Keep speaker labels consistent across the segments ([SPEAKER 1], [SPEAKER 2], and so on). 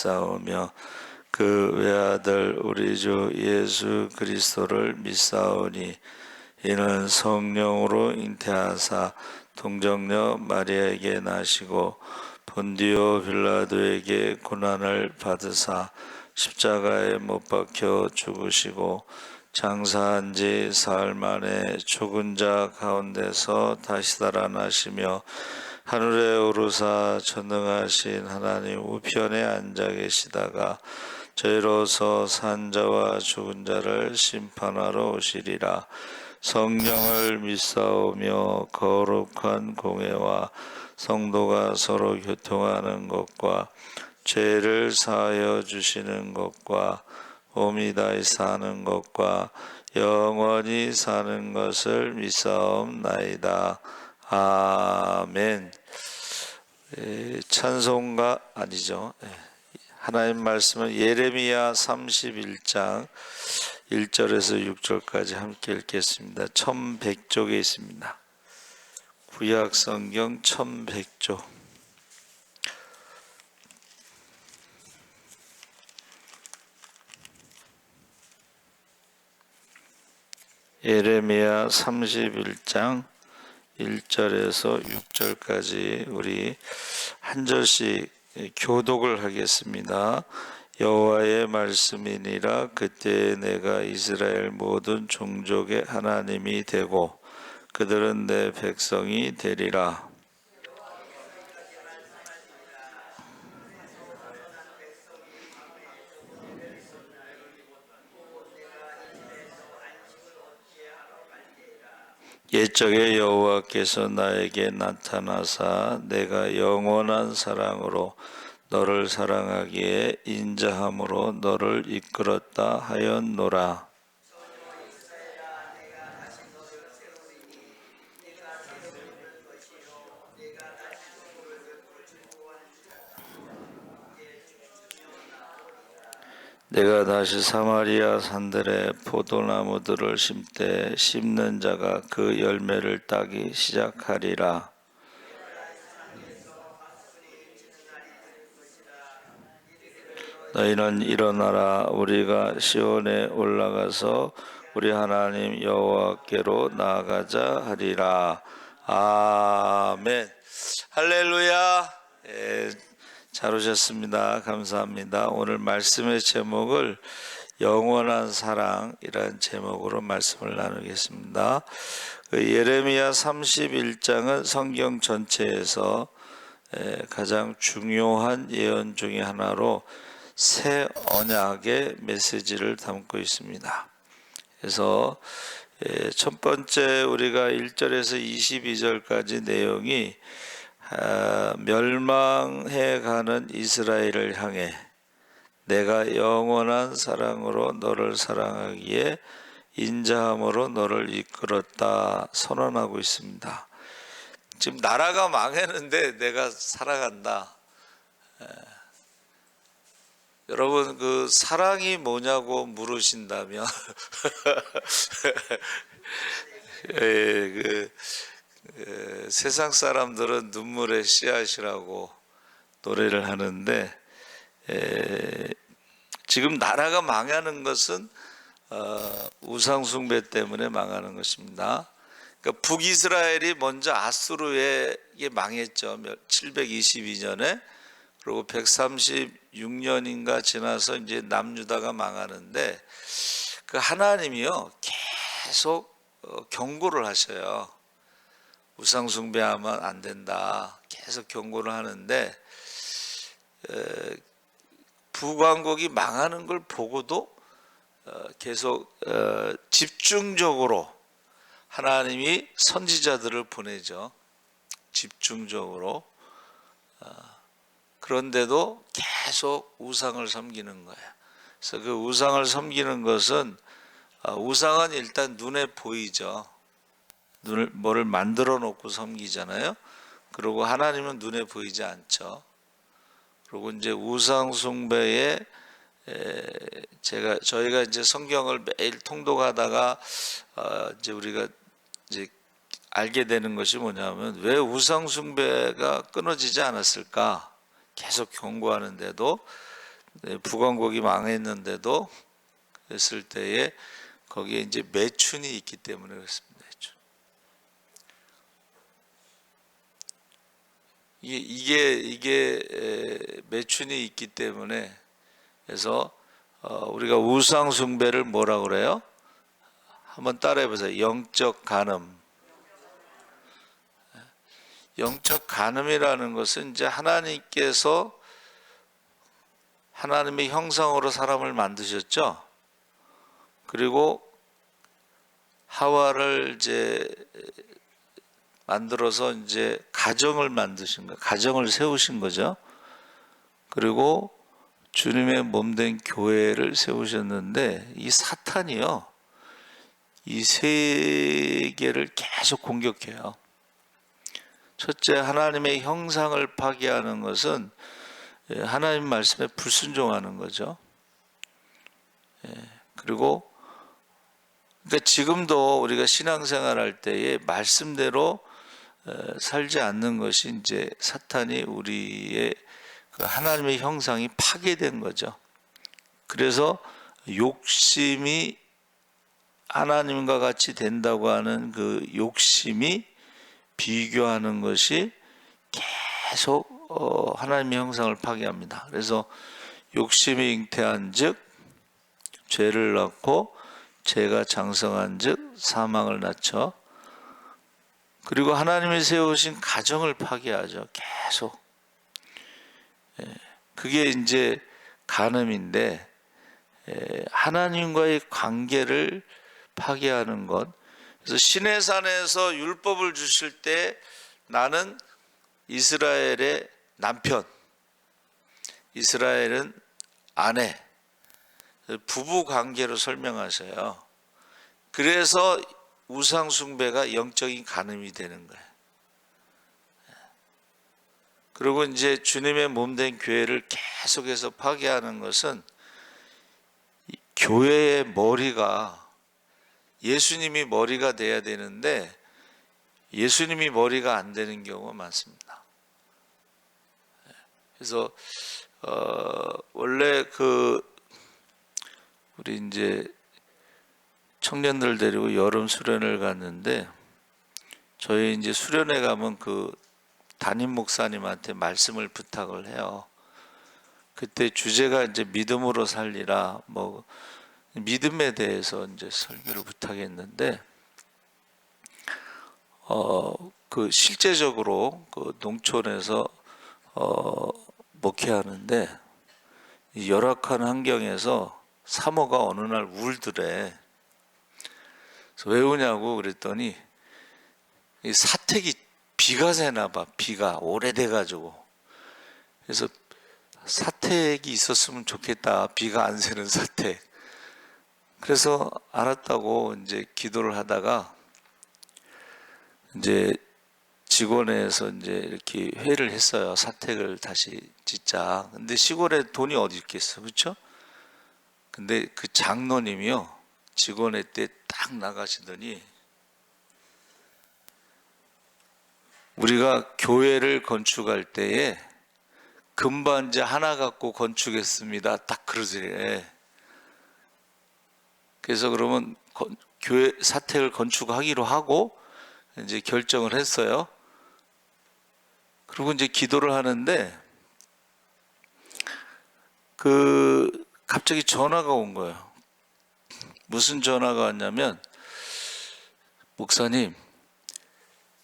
[SPEAKER 1] 믿사오며 그 외아들 우리 주 예수 그리스도를 믿사오니 이는 성령으로 잉태하사 동정녀 마리아에게 나시고 본디오 빌라도에게 고난을 받으사 십자가에 못 박혀 죽으시고 장사한 지 사흘 만에 죽은 자 가운데서 다시 살아나시며 하늘에 오르사 전능하신 하나님 우편에 앉아 계시다가 저희로서 산 자와 죽은 자를 심판하러 오시리라. 성령을 믿사오며 거룩한 공회와 성도가 서로 교통하는 것과 죄를 사하여 주시는 것과 몸이 다시 사는 것과 영원히 사는 것을 믿사옵나이다. 아멘. 찬송가 아니죠. 하나님 말씀은 예레미야 31장 1절에서 6절까지 함께 읽겠습니다. 1100쪽에 있습니다. 구약성경 1100쪽. 예레미야 31장 1절에서 6절까지 우리 한 절씩 교독을 하겠습니다. 여호와의 말씀이니라. 그때 내가 이스라엘 모든 종족의 하나님이 되고 그들은 내 백성이 되리라. 옛적에 여호와께서 나에게 나타나사 내가 영원한 사랑으로 너를 사랑하기에 인자함으로 너를 이끌었다 하였노라. 내가 다시 사마리아 산들에 포도나무들을 심되 심는 자가 그 열매를 따기 시작하리라. 너희는 일어나라. 우리가 시온에 올라가서 우리 하나님 여호와께로 나아가자 하리라. 아멘. 할렐루야. 잘 오셨습니다. 감사합니다. 오늘 말씀의 제목을 영원한 사랑이라는 제목으로 말씀을 나누겠습니다. 예레미야 31장은 성경 전체에서 가장 중요한 예언 중에 하나로 새 언약의 메시지를 담고 있습니다. 그래서 첫 번째 우리가 1절에서 22절까지 내용이 멸망해 가는 이스라엘을 향해 내가 영원한 사랑으로 너를 사랑하기에 인자함으로 너를 이끌었다 선언하고 있습니다. 지금 나라가 망했는데 내가 살아간다. 여러분 그 사랑이 뭐냐고 물으신다면 세상 사람들은 눈물의 씨앗이라고 노래를 하는데 지금 나라가 망하는 것은 우상숭배 때문에 망하는 것입니다. 그러니까 북이스라엘이 먼저 아수르에게 망했죠. 722년에. 그리고 136년인가 지나서 이제 남유다가 망하는데 그 하나님이요 계속 경고를 하셔요. 우상 숭배하면 안 된다. 계속 경고를 하는데 북왕국이 망하는 걸 보고도 계속 집중적으로 하나님이 선지자들을 보내죠. 집중적으로. 그런데도 계속 우상을 섬기는 거예요. 그래서 그 우상을 섬기는 것은 우상은 일단 눈에 보이죠. 뭐를 만들어 놓고 섬기잖아요. 그리고 하나님은 눈에 보이지 않죠. 그리고 이제 우상 숭배에 저희가 이제 성경을 매일 통독하다가 이제 우리가 이제 알게 되는 것이 뭐냐면 왜 우상 숭배가 끊어지지 않았을까? 계속 경고하는데도 북왕국이 망했는데도 그랬을 때에 거기에 이제 매춘이 있기 때문에 그렇습니다. 매춘. 이게 매춘이 있기 때문에 그래서 우리가 우상 숭배를 뭐라 그래요? 한번 따라해 보세요. 영적 간음. 영적 간음이라는 것은 이제 하나님께서 하나님의 형상으로 사람을 만드셨죠. 그리고 하와를 이제 만들어서 이제 가정을 만드신 거예요. 가정을 세우신 거죠. 그리고 주님의 몸된 교회를 세우셨는데 이 사탄이요, 이 세계를 계속 공격해요. 첫째, 하나님의 형상을 파괴하는 것은 하나님 말씀에 불순종하는 거죠. 그리고 그러니까 지금도 우리가 신앙생활 할 때에 말씀대로 살지 않는 것이 이제 사탄이 우리의 그 하나님의 형상이 파괴된 거죠. 그래서 욕심이 하나님과 같이 된다고 하는 그 욕심이 비교하는 것이 계속 하나님의 형상을 파괴합니다. 그래서 욕심이 잉태한 즉 죄를 낳고 죄가 장성한 즉 사망을 낳죠. 그리고 하나님이 세우신 가정을 파괴하죠. 계속. 그게 이제 간음인데, 하나님과의 관계를 파괴하는 것. 그래서 시내산에서 율법을 주실 때 나는 이스라엘의 남편, 이스라엘은 아내, 부부 관계로 설명하셔요. 그래서 우상 숭배가 영적인 간음이 되는 거예요. 그리고 이제 주님의 몸된 교회를 계속해서 파괴하는 것은 교회의 머리가 예수님이 머리가 돼야 되는데 예수님이 머리가 안 되는 경우가 많습니다. 그래서 원래 우리 이제 청년들 데리고 여름 수련을 갔는데 저희 이제 수련회 가면 그 담임 목사님한테 말씀을 부탁을 해요. 그때 주제가 이제 믿음으로 살리라, 뭐 믿음에 대해서 이제 설교를 부탁했는데 그 실제적으로 그 농촌에서 목회하는데 이 열악한 환경에서 사모가 어느 날 울더래. 그래서 왜 우냐고 그랬더니 이 사택이 비가 새나 봐. 비가 오래돼 가지고. 그래서 사택이 있었으면 좋겠다. 비가 안 새는 사택. 그래서 알았다고 이제 기도를 하다가 이제 직원에서 이제 이렇게 회의를 했어요. 사택을 다시 짓자. 근데 시골에 돈이 어디 있겠어, 그렇죠? 근데 그 장로님이요, 직원회 때 딱 나가시더니 우리가 교회를 건축할 때에 금반지 하나 갖고 건축했습니다. 딱 그러더래. 그래서 그러면 교회 사택을 건축하기로 하고 이제 결정을 했어요. 그리고 이제 기도를 하는데 갑자기 전화가 온 거예요. 무슨 전화가 왔냐면, 목사님,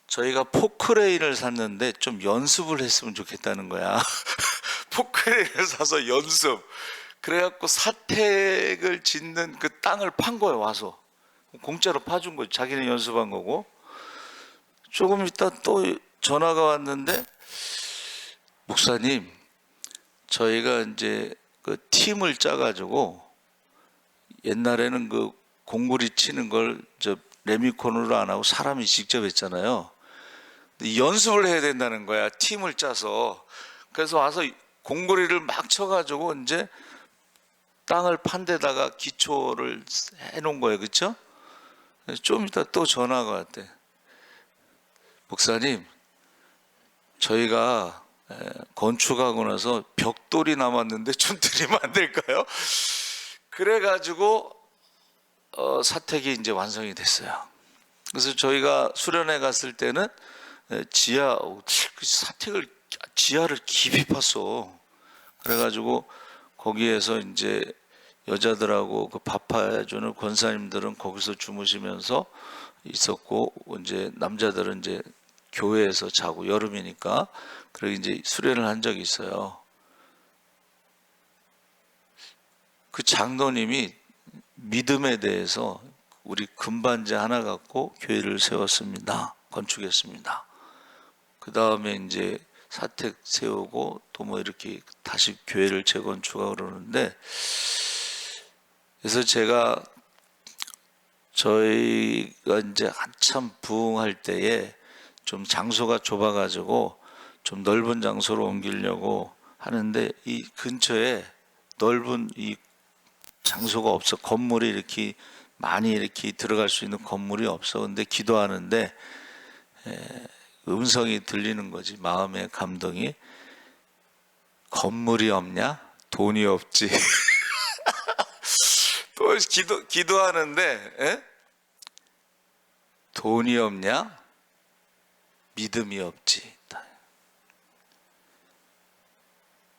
[SPEAKER 1] 저희가 포크레인을 샀는데 좀 연습을 했으면 좋겠다는 거야. 포크레인을 사서 연습. 그래갖고 사택을 짓는 그 땅을 판 거예요. 와서 공짜로 파준 거죠. 자기는 연습한 거고. 조금 있다 또 전화가 왔는데, 목사님, 저희가 이제 그 팀을 짜가지고 옛날에는 그 공구리 치는 걸 저 레미콘으로 안 하고 사람이 직접 했잖아요. 연습을 해야 된다는 거야. 팀을 짜서. 그래서 와서 공구리를 막 쳐가지고 이제 땅을 판 데다가 기초를 해놓은 거예요. 그렇죠? 좀 이따 또 전화가 왔대. 목사님, 저희가 건축하고 나서 벽돌이 남았는데 좀 드리면 안 될까요? 그래가지고 사택이 이제 완성이 됐어요. 그래서 저희가 수련회 갔을 때는 지하 사택을 지하를 깊이 팠어. 그래가지고 거기에서 이제 여자들하고 그 밥해주는 권사님들은 거기서 주무시면서 있었고, 이제 남자들은 이제 교회에서 자고, 여름이니까. 그리고 이제 수련을 한 적이 있어요. 그 장로님이 믿음에 대해서 우리 금반지 하나 갖고 교회를 세웠습니다. 건축했습니다. 그 다음에 이제 사택 세우고 또 뭐 이렇게 다시 교회를 재건축하고 그러는데, 그래서 제가 저희가 이제 한참 부흥할 때에 좀 장소가 좁아가지고 좀 넓은 장소로 옮기려고 하는데, 이 근처에 넓은 이 장소가 없어. 건물이 이렇게 많이 이렇게 들어갈 수 있는 건물이 없어. 근데 기도하는데 음성이 들리는 거지. 마음의 감동이. 건물이 없냐? 돈이 없지. 또 기도하는데 돈이 없냐? 믿음이 없지.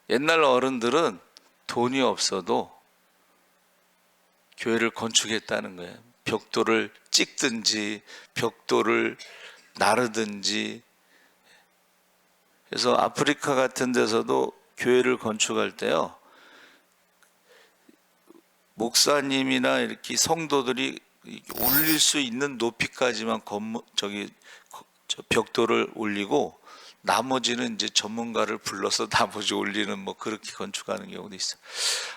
[SPEAKER 1] 옛날 어른들은 돈이 없어도 교회를 건축했다는 거예요. 벽돌을 찍든지 벽돌을 나르든지. 그래서 아프리카 같은 데서도 교회를 건축할 때요, 목사님이나 이렇게 성도들이 올릴 수 있는 높이까지만 벽돌을 올리고, 나머지는 이제 전문가를 불러서 나머지 올리는 뭐 그렇게 건축하는 경우도 있어요.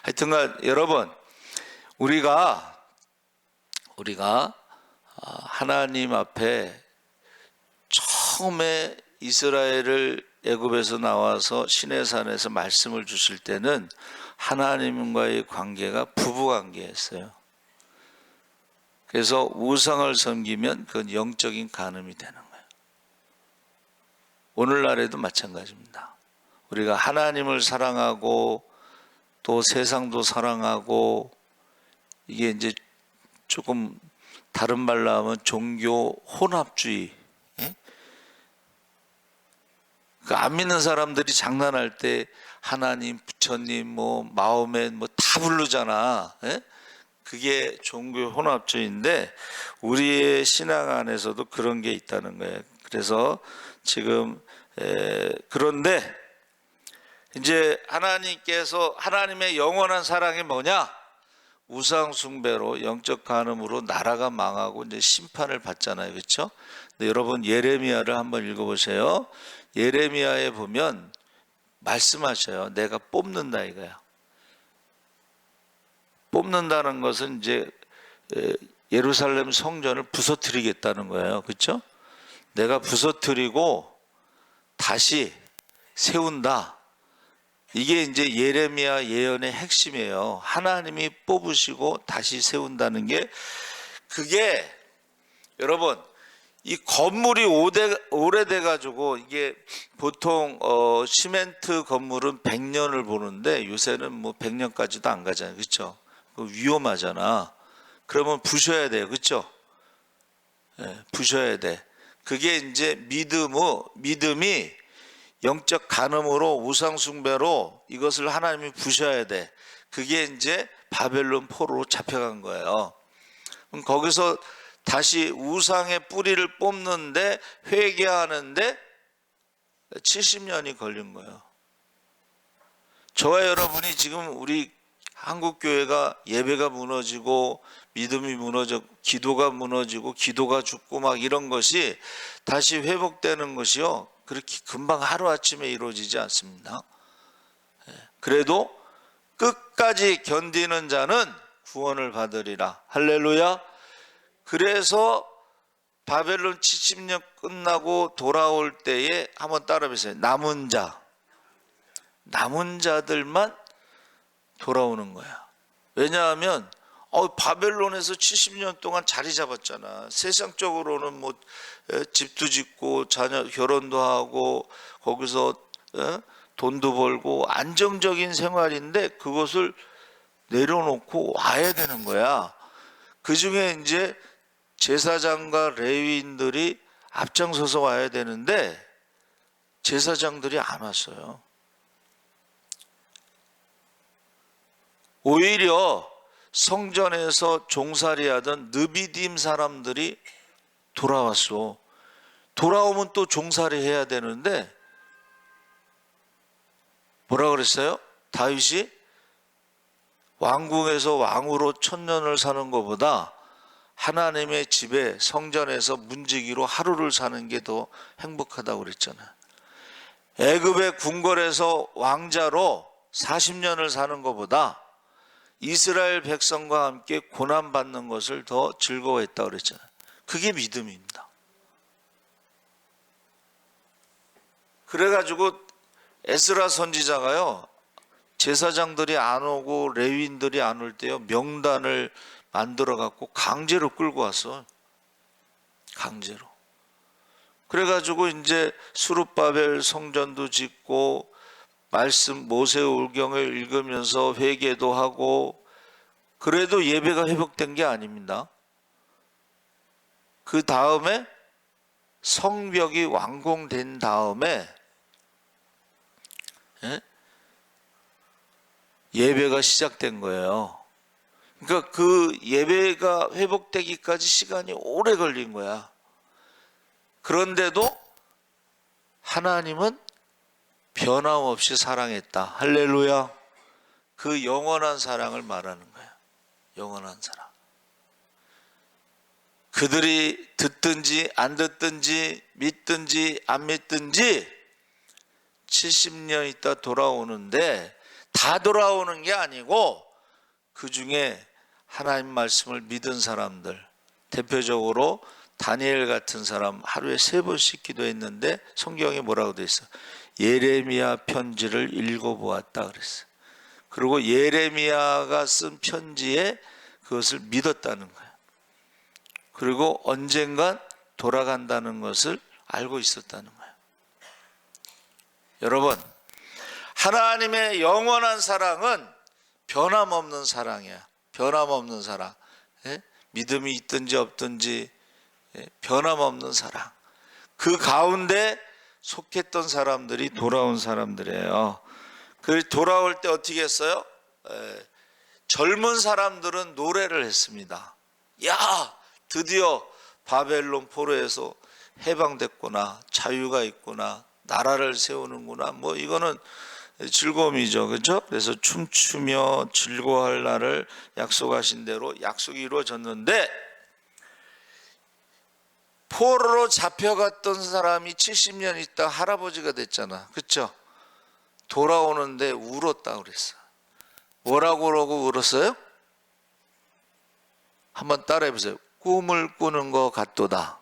[SPEAKER 1] 하여튼간 여러분, 우리가 하나님 앞에 처음에 이스라엘을 애굽에서 나와서 시내산에서 말씀을 주실 때는 하나님과의 관계가 부부 관계였어요. 그래서 우상을 섬기면 그건 영적인 간음이 되는 거예요. 오늘날에도 마찬가지입니다. 우리가 하나님을 사랑하고 또 세상도 사랑하고, 이게 이제 조금 다른 말로 하면 종교 혼합주의. 안 믿는 사람들이 장난할 때 하나님, 부처님, 뭐 마호멧 뭐 다 부르잖아. 그게 종교 혼합주의인데, 우리의 신앙 안에서도 그런 게 있다는 거예요. 그래서 지금 그런데 이제 하나님께서, 하나님의 영원한 사랑이 뭐냐? 우상 숭배로, 영적 간음으로 나라가 망하고 이제 심판을 받잖아요. 그렇죠? 근데 여러분 예레미야를 한번 읽어보세요. 예레미야에 보면 말씀하셔요. 내가 뽑는다 이거야. 뽑는다는 것은 이제 예루살렘 성전을 부서뜨리겠다는 거예요. 그렇죠? 내가 부서뜨리고 다시 세운다. 이게 이제 예레미야 예언의 핵심이에요. 하나님이 뽑으시고 다시 세운다는 게, 그게 여러분, 이 건물이 오래돼 가지고, 이게 보통 시멘트 건물은 100년을 보는데 요새는 뭐 100년까지도 안 가잖아요. 그렇죠? 위험하잖아. 그러면 부셔야 돼요. 그렇죠? 부셔야 돼. 그게 이제 믿음이 영적 간음으로, 우상 숭배로 이것을 하나님이 부셔야 돼. 그게 이제 바벨론 포로로 잡혀간 거예요. 그럼 거기서 다시 우상의 뿌리를 뽑는데, 회개하는데 70년이 걸린 거예요. 저와 여러분이 지금 우리 한국 교회가 예배가 무너지고 믿음이 무너져, 기도가 무너지고 기도가 죽고 막 이런 것이 다시 회복되는 것이요, 그렇게 금방 하루아침에 이루어지지 않습니다. 그래도 끝까지 견디는 자는 구원을 받으리라. 할렐루야. 그래서 바벨론 70년 끝나고 돌아올 때에 한번 따라해보세요. 남은 자들만 돌아오는 거야. 왜냐하면 바벨론에서 70년 동안 자리 잡았잖아. 세상적으로는 뭐 집도 짓고 자녀 결혼도 하고 거기서 돈도 벌고 안정적인 생활인데 그것을 내려놓고 와야 되는 거야. 그 중에 이제 제사장과 레위인들이 앞장서서 와야 되는데 제사장들이 안 왔어요. 오히려 성전에서 종살이하던 느비딤 사람들이 돌아왔어. 돌아오면 또 종살이 해야 되는데 뭐라 그랬어요? 다윗이 왕궁에서 왕으로 1000년을 사는 것보다 하나님의 집에 성전에서 문지기로 하루를 사는 게 더 행복하다고 그랬잖아요. 애굽의 궁궐에서 왕자로 40년을 사는 것보다 이스라엘 백성과 함께 고난받는 것을 더 즐거워했다고 그랬잖아요. 그게 믿음입니다. 그래가지고 에스라 선지자가요, 제사장들이 안 오고 레위인들이 안 올 때요, 명단을 만들어 갖고 강제로 끌고 왔어. 강제로. 그래가지고 이제 수룹바벨 성전도 짓고 말씀 모세오경을 읽으면서 회개도 하고, 그래도 예배가 회복된 게 아닙니다. 그 다음에 성벽이 완공된 다음에 예배가 시작된 거예요. 그러니까 그 예배가 회복되기까지 시간이 오래 걸린 거야. 그런데도 하나님은 변함없이 사랑했다. 할렐루야. 그 영원한 사랑을 말하는 거야. 영원한 사랑. 그들이 듣든지 안 듣든지 믿든지 안 믿든지 70년 있다 돌아오는데, 다 돌아오는 게 아니고 그 중에 하나님 말씀을 믿은 사람들, 대표적으로 다니엘 같은 사람 하루에 3번씩 기도했는데 성경에 뭐라고 돼 있어? 예레미야 편지를 읽어보았다 그랬어. 그리고 예레미야가 쓴 편지에 그것을 믿었다는 거야. 그리고 언젠간 돌아간다는 것을 알고 있었다는 거야. 여러분, 하나님의 영원한 사랑은 변함없는 사랑이야. 변함없는 사랑. 믿음이 있든지 없든지 변함없는 사랑. 그 가운데 속했던 사람들이 돌아온 사람들이에요. 그 돌아올 때 어떻게 했어요? 젊은 사람들은 노래를 했습니다. 야, 드디어 바벨론 포로에서 해방됐구나, 자유가 있구나, 나라를 세우는구나. 뭐 이거는 즐거움이죠, 그렇죠? 그래서 춤추며 즐거워할 날을 약속하신 대로 약속이 이루어졌는데, 포로로 잡혀갔던 사람이 70년 있다 할아버지가 됐잖아, 그렇죠? 돌아오는데 울었다 그랬어. 뭐라고 그러고 울었어요? 한번 따라해 보세요. 꿈을 꾸는 것 같도다.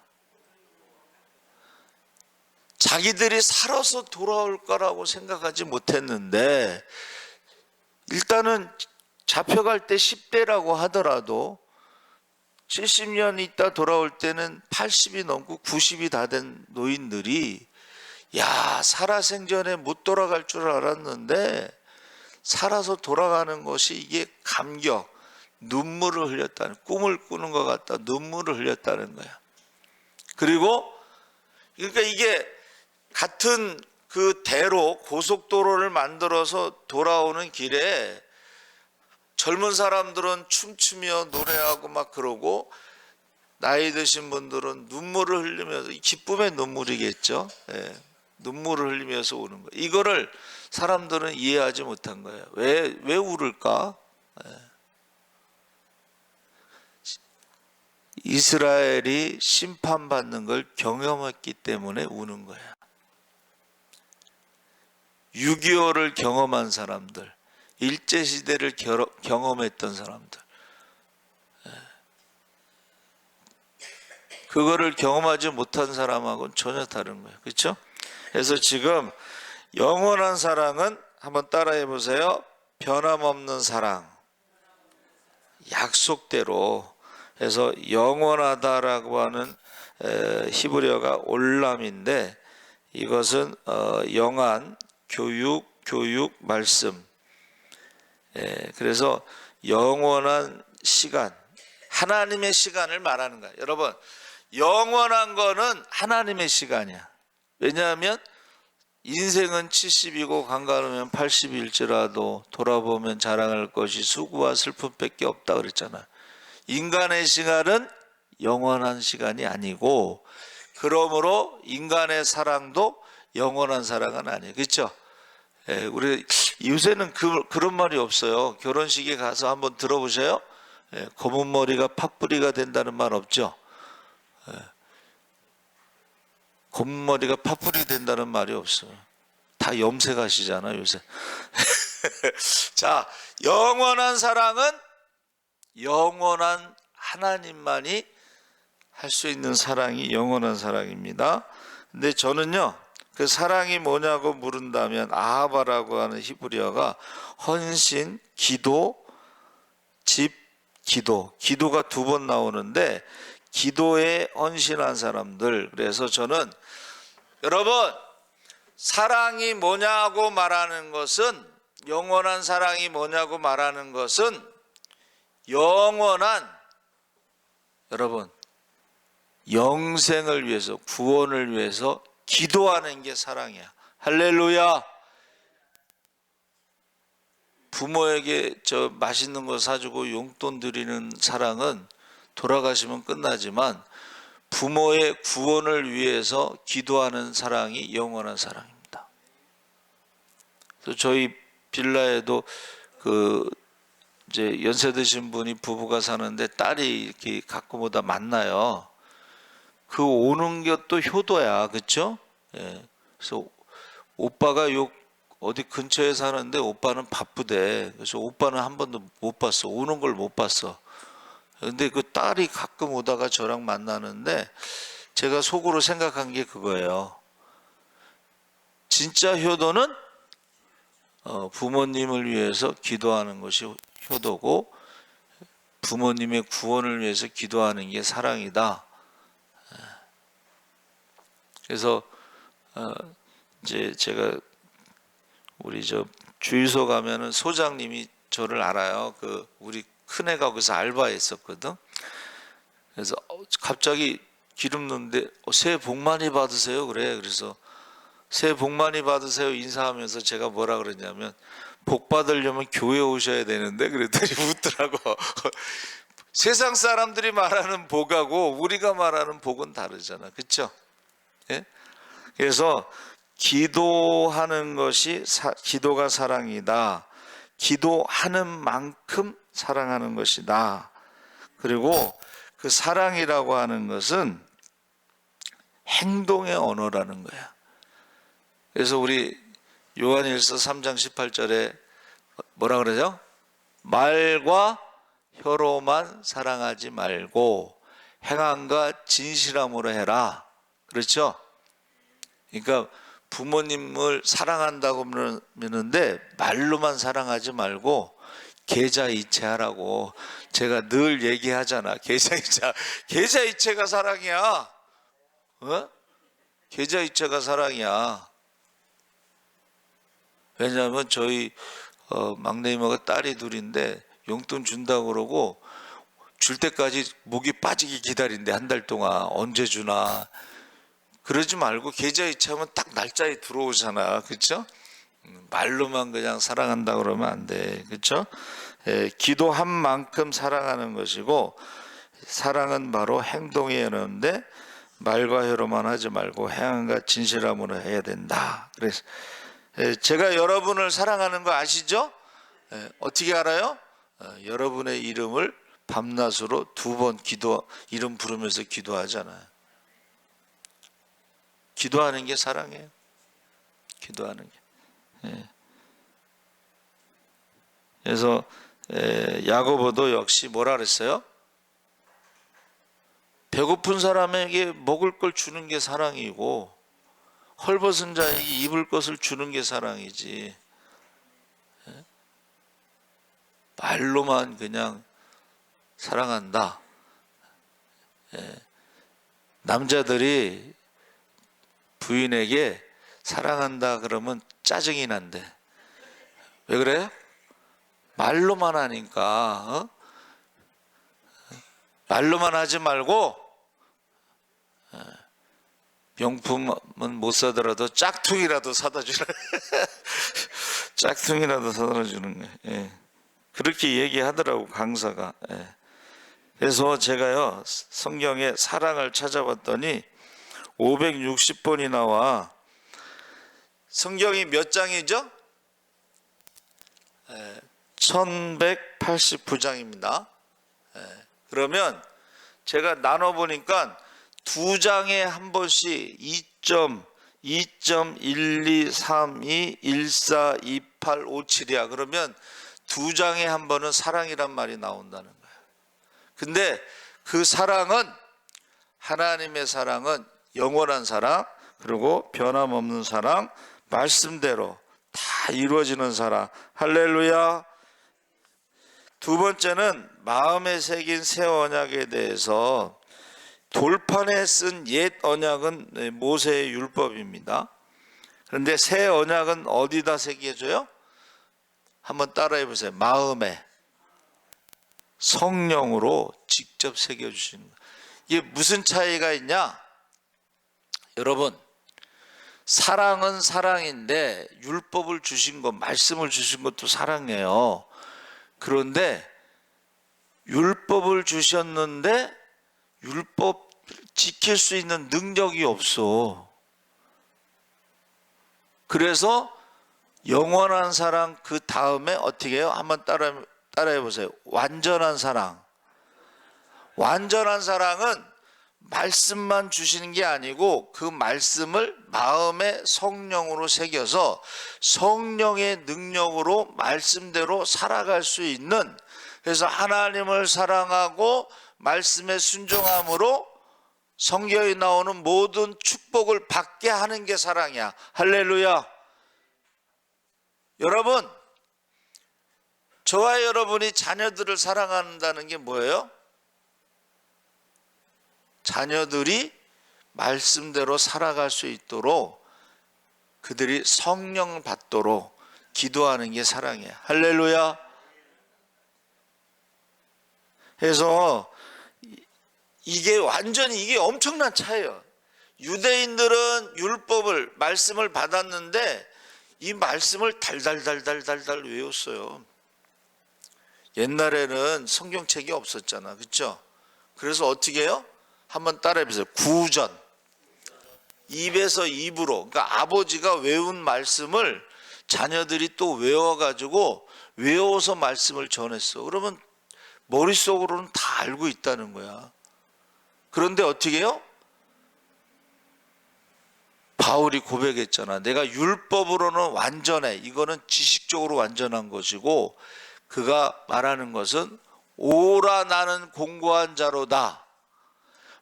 [SPEAKER 1] 자기들이 살아서 돌아올 거라고 생각하지 못했는데, 일단은 잡혀갈 때 10대라고 하더라도 70년 있다 돌아올 때는 80이 넘고 90이 다 된 노인들이, 야, 살아생전에 못 돌아갈 줄 알았는데 살아서 돌아가는 것이 이게 감격, 눈물을 흘렸다는, 꿈을 꾸는 것 같다 눈물을 흘렸다는 거야. 그리고 그러니까 이게 같은 그 대로 고속도로를 만들어서 돌아오는 길에 젊은 사람들은 춤추며 노래하고 막 그러고, 나이 드신 분들은 눈물을 흘리면서, 기쁨의 눈물이겠죠. 눈물을 흘리면서 오는 거예요. 이거를 사람들은 이해하지 못한 거예요. 왜 울을까? 이스라엘이 심판받는 걸 경험했기 때문에 우는 거야. 6.25를 경험한 사람들, 일제시대를 경험했던 사람들, 그거를 경험하지 못한 사람하고는 전혀 다른 거예요. 그렇죠? 그래서 지금 영원한 사랑은, 한번 따라해 보세요. 변함없는 사랑, 약속대로. 그래서 영원하다라고 하는 히브리어가 올람인데, 이것은 영안, 교육, 말씀. 그래서 영원한 시간, 하나님의 시간을 말하는 거야. 여러분, 영원한 거는 하나님의 시간이야. 왜냐하면 인생은 70이고 간간하면 80일지라도 돌아보면 자랑할 것이 수고와 슬픔밖에 없다 그랬잖아. 인간의 시간은 영원한 시간이 아니고, 그러므로 인간의 사랑도 영원한 사랑은 아니에요. 그렇죠? 우리 요새는 그런 말이 없어요. 결혼식에 가서 한번 들어보세요. 검은 머리가 팥뿌리가 된다는 말 없죠? 검은 머리가 팥뿌리 된다는 말이 없어요. 다 염색하시잖아요, 요새. 자, 영원한 사랑은 영원한 하나님만이 할 수 있는 사랑이 영원한 사랑입니다. 근데 저는요, 그 사랑이 뭐냐고 물은다면 아하바라고 하는 히브리어가 헌신, 기도, 기도가 두 번 나오는데, 기도에 헌신한 사람들. 그래서 저는 여러분, 사랑이 뭐냐고 말하는 것은, 영원한 사랑이 뭐냐고 말하는 것은 영원한, 여러분, 영생을 위해서, 구원을 위해서 기도하는 게 사랑이야. 할렐루야. 부모에게 저 맛있는 거 사주고 용돈 드리는 사랑은 돌아가시면 끝나지만, 부모의 구원을 위해서 기도하는 사랑이 영원한 사랑입니다. 그래서 저희 빌라에도 이제 연세 드신 분이 부부가 사는데 딸이 이렇게 가끔오다 만나요. 그 오는 것도 효도야, 그렇죠? 그래서 오빠가 어디 근처에 사는데 오빠는 바쁘대. 그래서 오빠는 한 번도 못 봤어. 오는 걸 못 봤어. 근데 그 딸이 가끔 오다가 저랑 만나는데, 제가 속으로 생각한 게 그거예요. 진짜 효도는 부모님을 위해서 기도하는 것이 효도고, 부모님의 구원을 위해서 기도하는 게 사랑이다. 그래서 이제 제가 우리 주유소 가면은 소장님이 저를 알아요. 우리 큰애가 거기서 알바했었거든. 그래서 갑자기 기름 넣는데 새해 복 많이 받으세요 그래. 그래서 새해 복 많이 받으세요 인사하면서 제가 뭐라 그러냐면, 복 받으려면 교회 오셔야 되는데, 그랬더니 웃더라고. 세상 사람들이 말하는 복하고 우리가 말하는 복은 다르잖아, 그렇죠? 예? 그래서 기도하는 것이 기도가 사랑이다. 기도하는 만큼 사랑하는 것이다. 그리고 그 사랑이라고 하는 것은 행동의 언어라는 거야. 그래서 우리 요한일서 3장 18절에 뭐라 그러죠? 말과 혀로만 사랑하지 말고 행함과 진실함으로 해라. 그렇죠? 그러니까 부모님을 사랑한다고 그러는데 말로만 사랑하지 말고 계좌이체하라고. 제가 늘 얘기하잖아. 계좌이체가 사랑이야. 계좌이체가 사랑이야. 왜냐하면 저희 막내 이모가 딸이 둘인데 용돈 준다고 그러고 줄 때까지 목이 빠지게 기다린대. 한 달 동안 언제 주나. 그러지 말고 계좌이체하면 딱 날짜에 들어오잖아, 그렇죠? 말로만 그냥 사랑한다 그러면 안 돼, 그렇죠? 기도한 만큼 사랑하는 것이고, 사랑은 바로 행동이었는데 말과 혀로만 하지 말고 행함과 진실함으로 해야 된다. 그래서 제가 여러분을 사랑하는 거 아시죠? 어떻게 알아요? 여러분의 이름을 밤낮으로 2번 이름 부르면서 기도하잖아요. 기도하는 게 사랑이에요. 기도하는 게. 그래서 야고보도 역시 뭐라 그랬어요? 배고픈 사람에게 먹을 걸 주는 게 사랑이고, 헐벗은 자에게 입을 것을 주는 게 사랑이지. 말로만 그냥 사랑한다. 남자들이 부인에게 사랑한다 그러면 짜증이 난대. 왜 그래요? 말로만 하니까. 말로만 하지 말고 명품은 못 사더라도 짝퉁이라도 사다 주라. 짝퉁이라도 사다 주는 거예요. 예. 그렇게 얘기하더라고 강사가. 예. 그래서 제가요 성경에 사랑을 찾아봤더니 560번이 나와. 성경이 몇 장이죠? 1189장입니다. 그러면 제가 나눠보니까 두 장에 한 번씩 2.1232 142857이야. 그러면 두 장에 한 번은 사랑이란 말이 나온다는 거예요. 근데 그 사랑은, 하나님의 사랑은 영원한 사랑, 그리고 변함없는 사랑, 말씀대로 다 이루어지는 사랑. 할렐루야. 두 번째는 마음에 새긴 새 언약에 대해서, 돌판에 쓴 옛 언약은 모세의 율법입니다. 그런데 새 언약은 어디다 새겨줘요? 한번 따라해 보세요. 마음에, 성령으로 직접 새겨주시는 거예요. 이게 무슨 차이가 있냐? 여러분, 사랑은 사랑인데 율법을 주신 것, 말씀을 주신 것도 사랑이에요. 그런데 율법을 주셨는데 율법 지킬 수 있는 능력이 없어. 그래서 영원한 사랑 그 다음에 어떻게 해요? 한번 따라해 보세요. 완전한 사랑. 완전한 사랑은 말씀만 주시는 게 아니고 그 말씀을 마음에 성령으로 새겨서 성령의 능력으로 말씀대로 살아갈 수 있는, 그래서 하나님을 사랑하고 말씀에 순종함으로 성경에 나오는 모든 축복을 받게 하는 게 사랑이야. 할렐루야. 여러분, 저와 여러분이 자녀들을 사랑한다는 게 뭐예요? 자녀들이 말씀대로 살아갈 수 있도록 그들이 성령 받도록 기도하는 게 사랑이에요. 할렐루야. 그래서 이게 엄청난 차이예요. 유대인들은 율법을, 말씀을 받았는데 이 말씀을 달달달달달달 외웠어요. 옛날에는 성경책이 없었잖아. 그렇죠? 그래서 어떻게 해요? 한번 따라해 보세요. 구전. 입에서 입으로. 그러니까 아버지가 외운 말씀을 자녀들이 또 외워가지고 외워서 말씀을 전했어. 그러면 머릿속으로는 다 알고 있다는 거야. 그런데 어떻게 해요? 바울이 고백했잖아. 내가 율법으로는 완전해. 이거는 지식적으로 완전한 것이고, 그가 말하는 것은 오라 나는 공고한 자로다.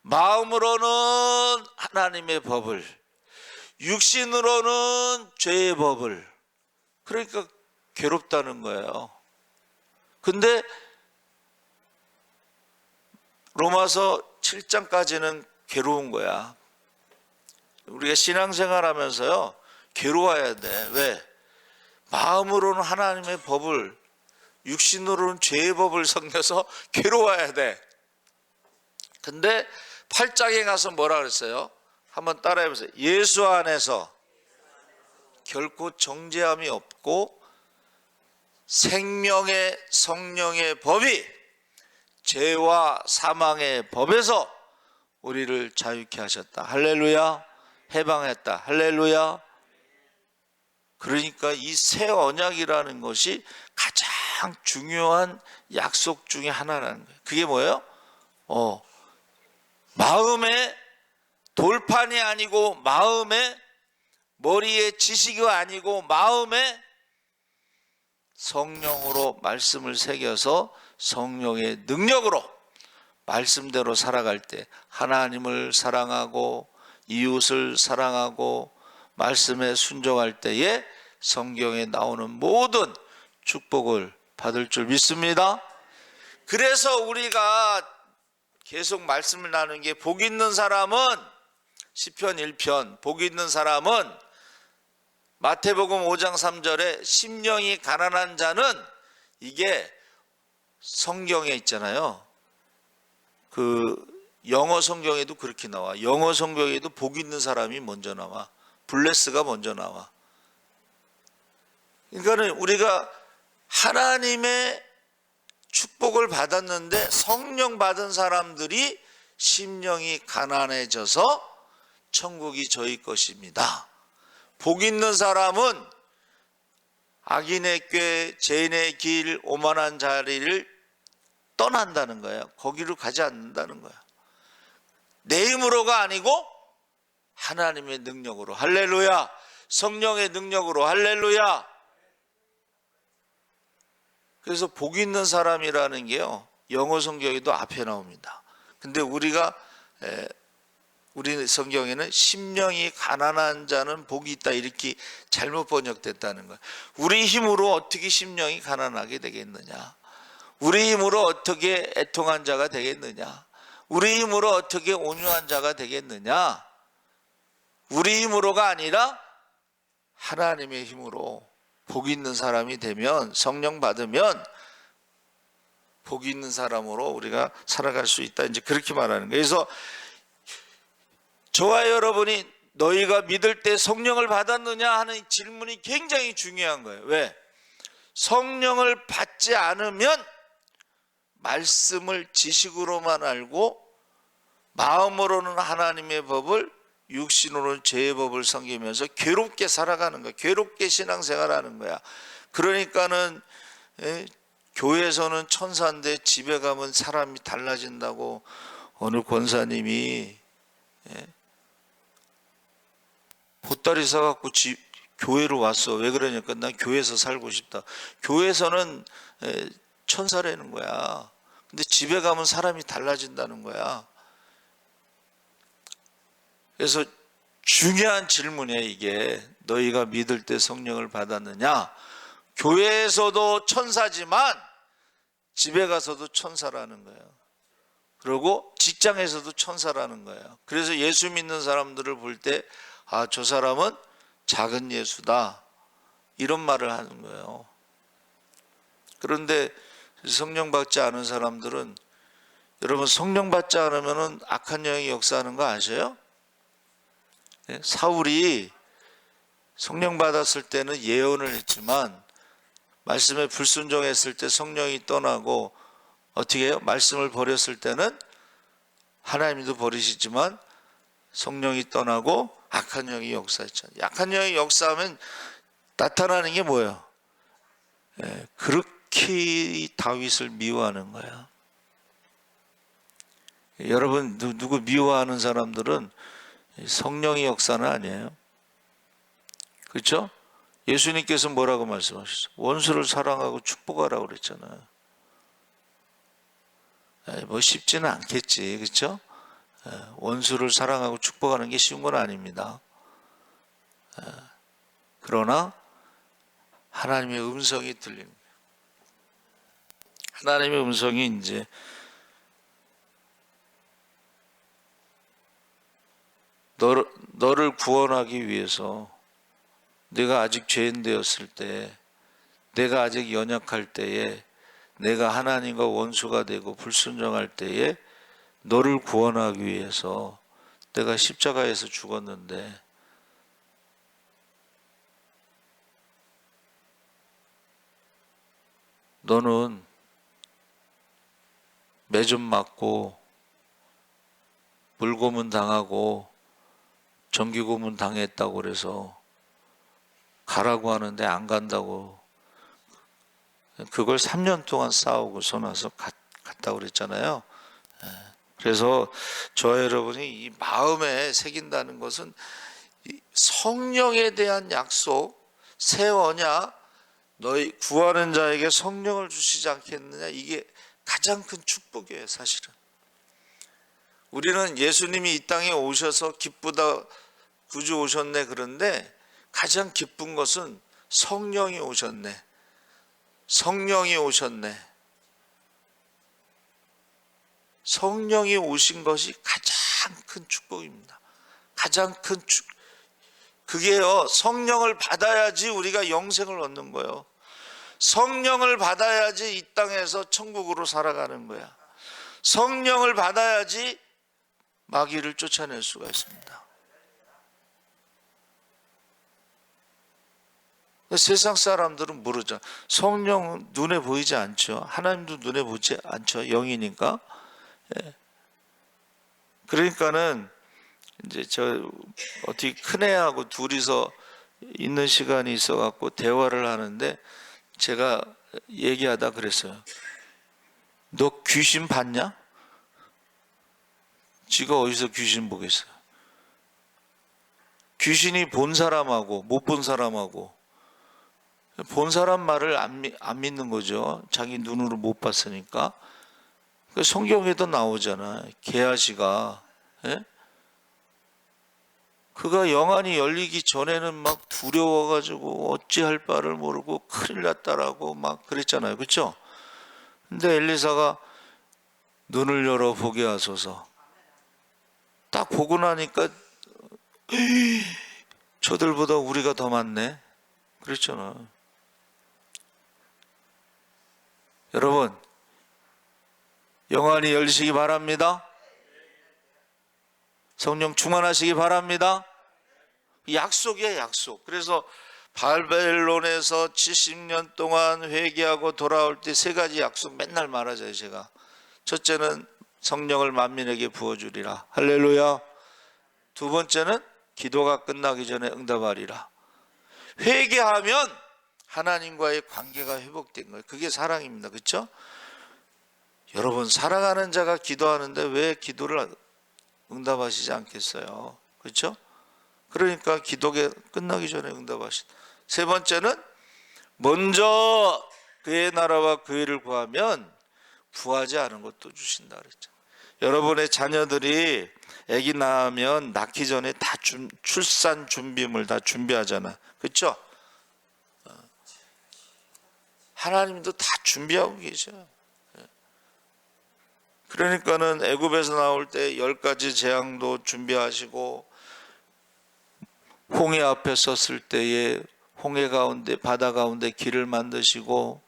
[SPEAKER 1] 마음으로는 하나님의 법을, 육신으로는 죄의 법을. 그러니까 괴롭다는 거예요. 근데 로마서 7장까지는 괴로운 거야. 우리가 신앙생활 하면서요, 괴로워야 돼. 왜? 마음으로는 하나님의 법을, 육신으로는 죄의 법을 섬겨서 괴로워야 돼. 근데 8장에 가서 뭐라 그랬어요? 한번 따라해 보세요. 예수 안에서 결코 정죄함이 없고 생명의 성령의 법이 죄와 사망의 법에서 우리를 자유케 하셨다. 할렐루야. 해방했다. 할렐루야. 그러니까 이 새 언약이라는 것이 가장 중요한 약속 중에 하나라는 거예요. 그게 뭐예요? 마음에, 돌판이 아니고 마음에, 머리에 지식이 아니고 마음에 성령으로 말씀을 새겨서 성령의 능력으로 말씀대로 살아갈 때 하나님을 사랑하고 이웃을 사랑하고 말씀에 순종할 때에 성경에 나오는 모든 축복을 받을 줄 믿습니다. 그래서 우리가 계속 말씀을 나누는 게, 복 있는 사람은 시편 1편, 복 있는 사람은 마태복음 5장 3절에 심령이 가난한 자는, 이게 성경에 있잖아요. 그 영어 성경에도 그렇게 나와. 영어 성경에도 복 있는 사람이 먼저 나와. 블레스가 먼저 나와. 그러니까는 우리가 하나님의 축복을 받았는데 성령 받은 사람들이 심령이 가난해져서 천국이 저희 것입니다. 복 있는 사람은 악인의 꾀, 죄인의 길, 오만한 자리를 떠난다는 거예요. 거기로 가지 않는다는 거예요. 내 힘으로가 아니고 하나님의 능력으로. 할렐루야. 성령의 능력으로. 할렐루야. 그래서 복 있는 사람이라는 게요, 영어 성경에도 앞에 나옵니다. 근데 우리 성경에는 심령이 가난한 자는 복이 있다, 이렇게 잘못 번역됐다는 거예요. 우리 힘으로 어떻게 심령이 가난하게 되겠느냐? 우리 힘으로 어떻게 애통한 자가 되겠느냐? 우리 힘으로 어떻게 온유한 자가 되겠느냐? 우리 힘으로가 아니라 하나님의 힘으로 복 있는 사람이 되면, 성령 받으면 복 있는 사람으로 우리가 살아갈 수 있다, 이제 그렇게 말하는 거예요. 그래서 저와 여러분이 너희가 믿을 때 성령을 받았느냐 하는 질문이 굉장히 중요한 거예요. 왜? 성령을 받지 않으면 말씀을 지식으로만 알고 마음으로는 하나님의 법을, 육신으로는 죄의 법을 섬기면서 괴롭게 살아가는 거야. 괴롭게 신앙생활하는 거야. 그러니까는 교회에서는 천사인데 집에 가면 사람이 달라진다고 어느 권사님이 보따리 사갖고 교회로 왔어. 왜 그러냐니까 난 교회에서 살고 싶다. 교회에서는 천사라는 거야. 근데 집에 가면 사람이 달라진다는 거야. 그래서 중요한 질문이에요, 이게. 너희가 믿을 때 성령을 받았느냐? 교회에서도 천사지만 집에 가서도 천사라는 거예요. 그리고 직장에서도 천사라는 거예요. 그래서 예수 믿는 사람들을 볼 때, 아, 저 사람은 작은 예수다, 이런 말을 하는 거예요. 그런데 성령 받지 않은 사람들은, 여러분 성령 받지 않으면 악한 영이 역사하는 거 아세요? 사울이 성령 받았을 때는 예언을 했지만 말씀에 불순종했을 때 성령이 떠나고, 어떻게 해요? 말씀을 버렸을 때는 하나님도 버리시지만 성령이 떠나고 악한 영이 역사했잖아요. 악한 영이 역사하면 나타나는 게 뭐예요? 그렇게 다윗을 미워하는 거야. 여러분, 누구 미워하는 사람들은 성령의 역사는 아니에요. 그렇죠? 예수님께서 뭐라고 말씀하셨어요? 원수를 사랑하고 축복하라고 그랬잖아요. 뭐 쉽지는 않겠지, 그렇죠? 원수를 사랑하고 축복하는 게 쉬운 건 아닙니다. 그러나 하나님의 음성이 들립니다. 하나님의 음성이 이제 너를 구원하기 위해서, 내가 아직 죄인 되었을 때, 내가 아직 연약할 때에, 내가 하나님과 원수가 되고 불순종할 때에 너를 구원하기 위해서 내가 십자가에서 죽었는데, 너는 매점 맞고 물고문 당하고 정규고문 당했다고 그래서 가라고 하는데 안 간다고, 그걸 3년 동안 싸우고서 나서 갔다고 그랬잖아요. 그래서 저와 여러분이 이 마음에 새긴다는 것은 성령에 대한 약속, 새 언약, 너희 구하는 자에게 성령을 주시지 않겠느냐, 이게 가장 큰 축복이에요. 사실은 우리는 예수님이 이 땅에 오셔서 기쁘다, 구주 오셨네, 그런데 가장 기쁜 것은 성령이 오셨네, 성령이 오셨네. 성령이 오신 것이 가장 큰 축복입니다. 가장 큰 그게요, 성령을 받아야지 우리가 영생을 얻는 거예요. 성령을 받아야지 이 땅에서 천국으로 살아가는 거야. 성령을 받아야지 마귀를 쫓아낼 수가 있습니다. 세상 사람들은 모르죠. 성령은 눈에 보이지 않죠. 하나님도 눈에 보지 않죠. 영이니까. 그러니까는 이제 저 어떻게 큰애하고 둘이서 있는 시간이 있어갖고 대화를 하는데 제가 얘기하다 그랬어요. 너 귀신 봤냐? 지가 어디서 귀신 보겠어요? 귀신이 본 사람하고 못 본 사람하고, 본 사람 말을 안 믿는 거죠. 자기 눈으로 못 봤으니까. 성경에도 나오잖아. 게하시가, 예? 그가 영안이 열리기 전에는 막 두려워가지고 어찌할 바를 모르고 큰일 났다라고 막 그랬잖아요. 그렇죠? 근데 엘리사가 눈을 열어 보게 하소서. 딱 보고 나니까 저들보다 우리가 더 많네. 그랬잖아. 여러분, 영안이 열리시기 바랍니다. 성령 충만하시기 바랍니다. 약속이에요, 약속. 그래서 바벨론에서 70년 동안 회개하고 돌아올 때 세 가지 약속 맨날 말하잖아요, 제가. 첫째는 성령을 만민에게 부어주리라. 할렐루야. 두 번째는 기도가 끝나기 전에 응답하리라. 회개하면 하나님과의 관계가 회복된 거예요. 그게 사랑입니다. 그렇죠? 여러분, 사랑하는 자가 기도하는데 왜 기도를 응답하시지 않겠어요? 그렇죠? 그러니까 기도가 끝나기 전에 응답하신다. 세 번째는 먼저 그의 나라와 그 일을 구하면 구하지 않은 것도 주신다 그랬죠. 여러분의 자녀들이 아기 낳으면 낳기 전에 다 출산 준비물 다 준비하잖아. 그렇죠? 하나님도 다 준비하고 계셔요. 그러니까는 애굽에서 나올 때 10가지 재앙도 준비하시고, 홍해 앞에 섰을 때에 홍해 가운데 바다 가운데 길을 만드시고,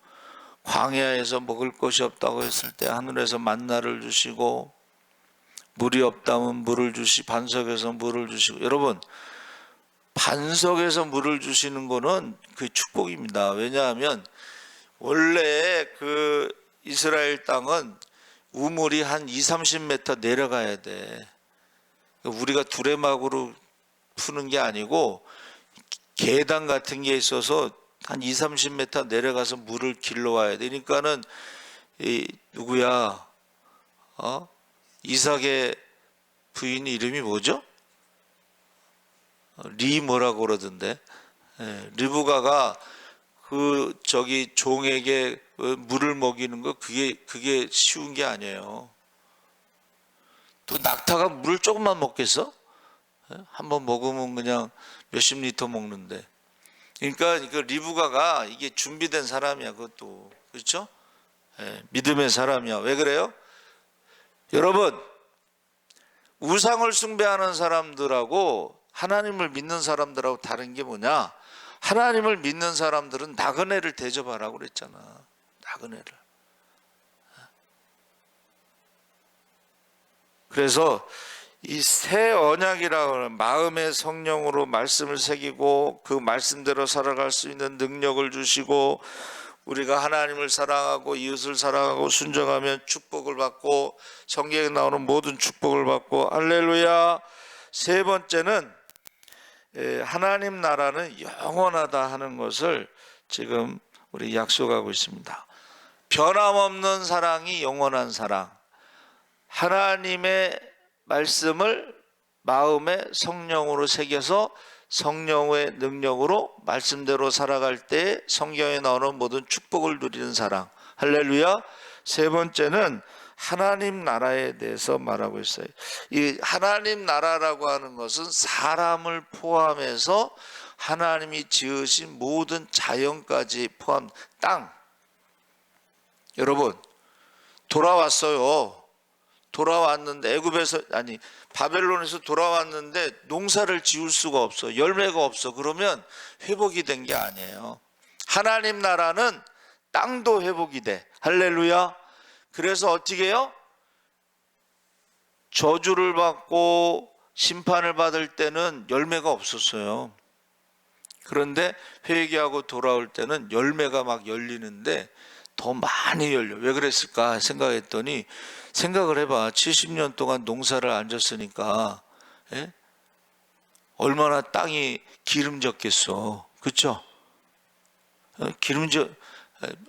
[SPEAKER 1] 광야에서 먹을 것이 없다고 했을 때 하늘에서 만나를 주시고, 물이 없다면 물을 반석에서 물을 주시고. 여러분, 반석에서 물을 주시는 거는 그 축복입니다. 왜냐하면 원래 그 이스라엘 땅은 우물이 한 20-30m 내려가야 돼. 우리가 두레막으로 푸는 게 아니고 계단 같은 게 있어서 한 20-30m 내려가서 물을 길러와야 돼. 그러니까는 누구야? 이삭의 부인 이름이 뭐죠? 리 뭐라고 그러던데. 리브가가 그 종에게 물을 먹이는 거 그게 쉬운 게 아니에요. 또 낙타가 물을 조금만 먹겠어? 한번 먹으면 그냥 몇십 리터 먹는데. 그러니까 그 리브가가 이게 준비된 사람이야, 그것도. 그렇죠? 믿음의 사람이야. 왜 그래요? 여러분, 우상을 숭배하는 사람들하고 하나님을 믿는 사람들하고 다른 게 뭐냐? 하나님을 믿는 사람들은 나그네를 대접하라고 그랬잖아. 나그네를. 그래서 이 새 언약이라고 하는 마음의 성령으로 말씀을 새기고 그 말씀대로 살아갈 수 있는 능력을 주시고, 우리가 하나님을 사랑하고 이웃을 사랑하고 순종하면 축복을 받고 성경에 나오는 모든 축복을 받고. 할렐루야. 세 번째는 하나님 나라는 영원하다 하는 것을 지금 우리 약속하고 있습니다. 변함없는 사랑이 영원한 사랑. 하나님의 말씀을 마음에 성령으로 새겨서 성령의 능력으로 말씀대로 살아갈 때 성경에 나오는 모든 축복을 누리는 사랑. 할렐루야. 세 번째는 하나님 나라에 대해서 말하고 있어요. 이 하나님 나라라고 하는 것은 사람을 포함해서 하나님이 지으신 모든 자연까지 포함. 땅. 여러분, 돌아왔어요. 돌아왔는데 애굽에서 아니 바벨론에서 돌아왔는데 농사를 지을 수가 없어. 열매가 없어. 그러면 회복이 된 게 아니에요. 하나님 나라는 땅도 회복이 돼. 할렐루야. 그래서 어떻게 해요? 저주를 받고 심판을 받을 때는 열매가 없었어요. 그런데 회개하고 돌아올 때는 열매가 막 열리는데 더 많이 열려. 왜 그랬을까 생각했더니, 생각을 해봐. 70년 동안 농사를 안 졌으니까 얼마나 땅이 기름졌겠어. 그렇죠? 기름져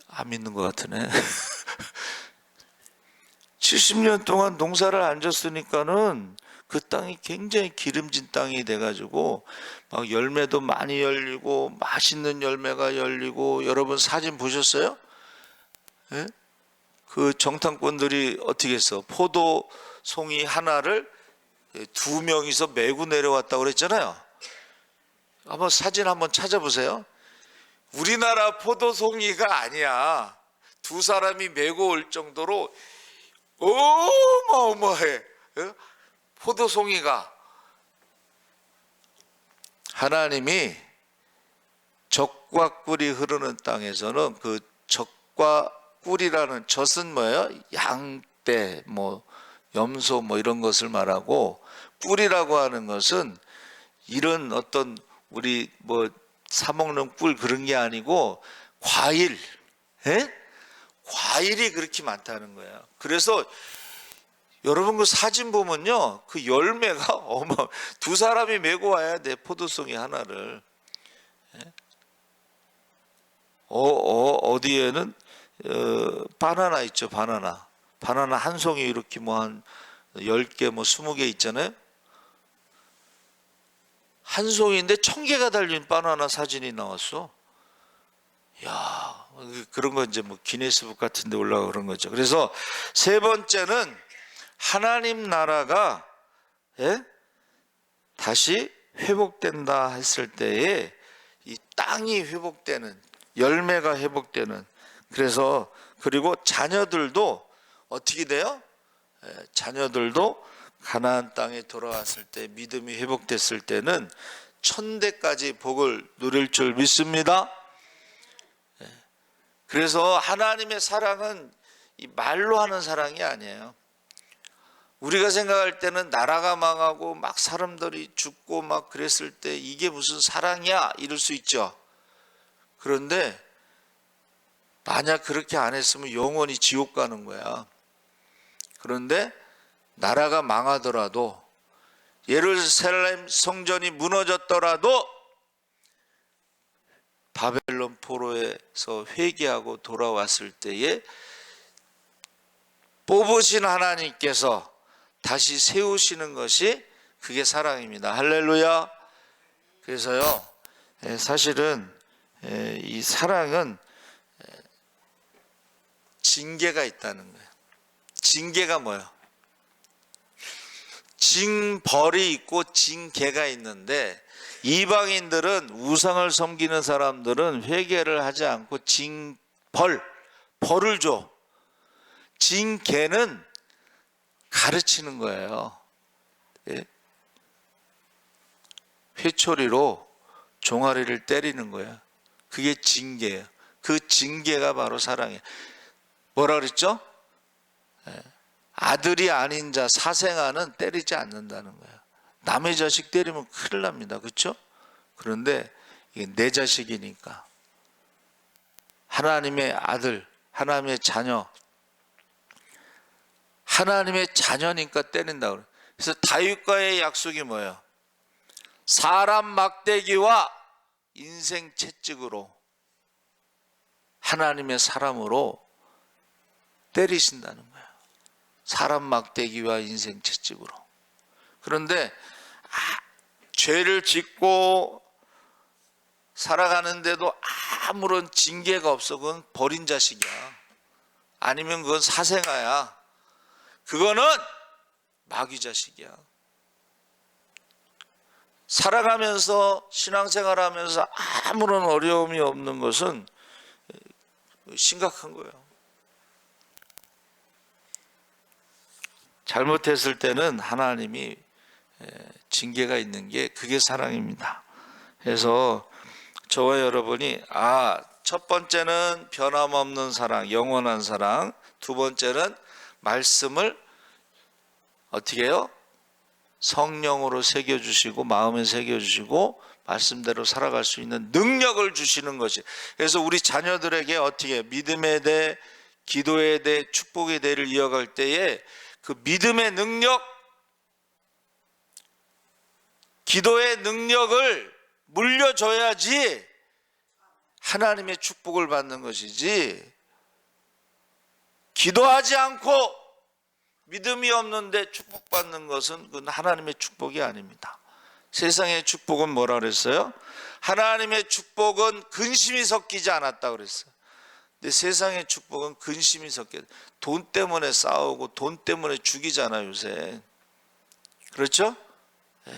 [SPEAKER 1] 안 믿는 것 같으네. 70년 동안 농사를 안 졌으니까는 그 땅이 굉장히 기름진 땅이 돼가지고 막 열매도 많이 열리고 맛있는 열매가 열리고. 여러분 사진 보셨어요? 예? 그 정탐꾼들이 어떻게 했어? 포도송이 하나를 2명이서 메고 내려왔다고 그랬잖아요. 한번 사진 한번 찾아보세요. 우리나라 포도송이가 아니야. 2사람이 메고 올 정도로 어마어마해. 포도송이가. 하나님이 젖과 꿀이 흐르는 땅에서는 그 젖과 꿀이라는, 젖은 뭐예요? 양떼, 뭐 염소 뭐 이런 것을 말하고, 꿀이라고 하는 것은 이런 어떤 우리 뭐 사 먹는 꿀 그런 게 아니고 과일, 과일이 그렇게 많다는 거예요. 그래서 여러분 그 사진 보면요, 그 열매가 2사람이 메고 와야 돼. 포도송이 하나를. 어디에는 바나나 있죠. 바나나 한 송이 이렇게 뭐 한 10개 뭐 20개 있잖아요. 한 송이인데 1000개가 달린 바나나 사진이 나왔어. 야, 그런 거 이제 뭐 기네스북 같은 데 올라가 그런 거죠. 그래서 세 번째는 하나님 나라가 다시 회복된다 했을 때에 이 땅이 회복되는, 열매가 회복되는. 그래서 그리고 자녀들도 어떻게 돼요? 자녀들도 가나안 땅에 돌아왔을 때, 믿음이 회복됐을 때는 천대까지 복을 누릴 줄 믿습니다. 그래서 하나님의 사랑은 이 말로 하는 사랑이 아니에요. 우리가 생각할 때는 나라가 망하고 막 사람들이 죽고 막 그랬을 때 이게 무슨 사랑이야 이럴 수 있죠. 그런데 만약 그렇게 안 했으면 영원히 지옥 가는 거야. 그런데 나라가 망하더라도, 예루살렘 성전이 무너졌더라도 바벨론 포로에서 회개하고 돌아왔을 때에 뽑으신 하나님께서 다시 세우시는 것이, 그게 사랑입니다. 할렐루야. 그래서요, 사실은 이 사랑은 징계가 있다는 거예요. 징계가 뭐예요? 징벌이 있고 징계가 있는데, 이방인들은, 우상을 섬기는 사람들은 회개를 하지 않고 벌을 줘. 징계는 가르치는 거예요. 회초리로 종아리를 때리는 거예요. 그게 징계예요. 그 징계가 바로 사랑이에요. 뭐라 그랬죠? 아들이 아닌 자, 사생아는 때리지 않는다는 거예요. 남의 자식 때리면 큰일 납니다. 그렇죠? 그런데 이게 내 자식이니까, 하나님의 아들, 하나님의 자녀, 하나님의 자녀니까 때린다 그래요. 그래서 다윗과의 약속이 뭐예요? 사람 막대기와 인생 채찍으로, 하나님의 사람으로 때리신다는 거예요. 사람 막대기와 인생 채찍으로. 그런데 죄를 짓고 살아가는데도 아무런 징계가 없어. 그건 버린 자식이야. 아니면 그건 사생아야. 그거는 마귀 자식이야. 살아가면서, 신앙생활하면서 아무런 어려움이 없는 것은 심각한 거예요. 잘못했을 때는 하나님이 징계가 있는 게 그게 사랑입니다. 그래서 저와 여러분이 첫 번째는 변함없는 사랑, 영원한 사랑. 두 번째는 말씀을 어떻게 해요? 성령으로 새겨주시고 마음에 새겨주시고 말씀대로 살아갈 수 있는 능력을 주시는 것이. 그래서 우리 자녀들에게 어떻게 믿음의 대, 기도의 대, 축복의 대를 이어갈 때에 그 믿음의 능력, 기도의 능력을 물려줘야지 하나님의 축복을 받는 것이지, 기도하지 않고 믿음이 없는데 축복받는 것은 그건 하나님의 축복이 아닙니다. 세상의 축복은 뭐라 그랬어요? 하나님의 축복은 근심이 섞이지 않았다 그랬어요. 근데 세상의 축복은 근심이 섞여, 돈 때문에 싸우고 돈 때문에 죽이잖아요 요새. 그렇죠? 네.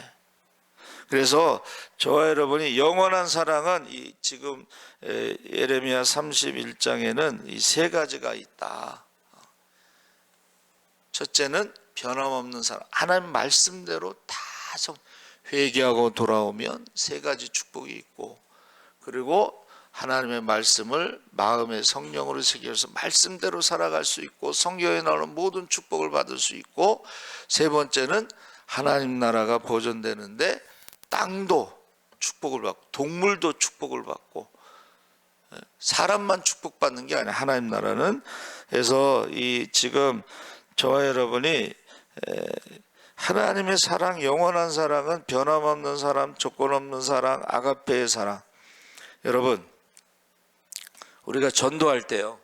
[SPEAKER 1] 그래서 저와 여러분이 영원한 사랑은 지금 예레미야 31장에는 이 세 가지가 있다. 첫째는 변함없는 사랑, 하나님 말씀대로 다 회개하고 돌아오면 세 가지 축복이 있고, 그리고 하나님의 말씀을 마음의 성령으로 새겨서 말씀대로 살아갈 수 있고 성경에 나오는 모든 축복을 받을 수 있고, 세 번째는 하나님 나라가 보존되는데 땅도 축복을 받고 동물도 축복을 받고 사람만 축복받는 게 아니라 하나님 나라는. 그래서 지금 저와 여러분이 하나님의 사랑, 영원한 사랑은 변함없는 사랑, 조건 없는 사랑, 아가페의 사랑. 여러분, 우리가 전도할 때요,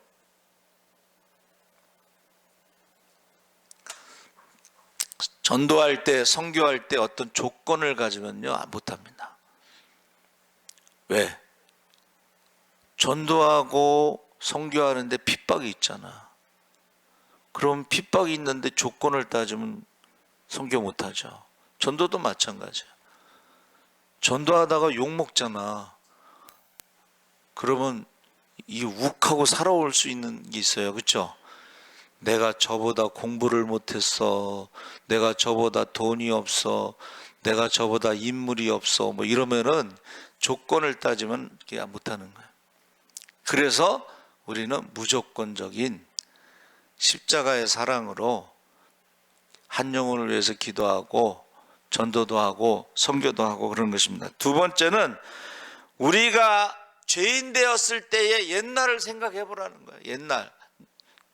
[SPEAKER 1] 전도할 때, 선교할 때 어떤 조건을 가지면요 못합니다. 왜? 전도하고 선교하는데 핍박이 있잖아. 그럼 핍박이 있는데 조건을 따지면 선교 못하죠. 전도도 마찬가지야. 전도하다가 욕먹잖아. 그러면 이 욱하고 살아올 수 있는 게 있어요. 그렇죠? 내가 저보다 공부를 못했어, 내가 저보다 돈이 없어, 내가 저보다 인물이 없어, 뭐 이러면은 조건을 따지면 못하는 거예요. 그래서 우리는 무조건적인 십자가의 사랑으로 한 영혼을 위해서 기도하고 전도도 하고 선교도 하고 그런 것입니다. 두 번째는 우리가 죄인 되었을 때의 옛날을 생각해 보라는 거예요. 옛날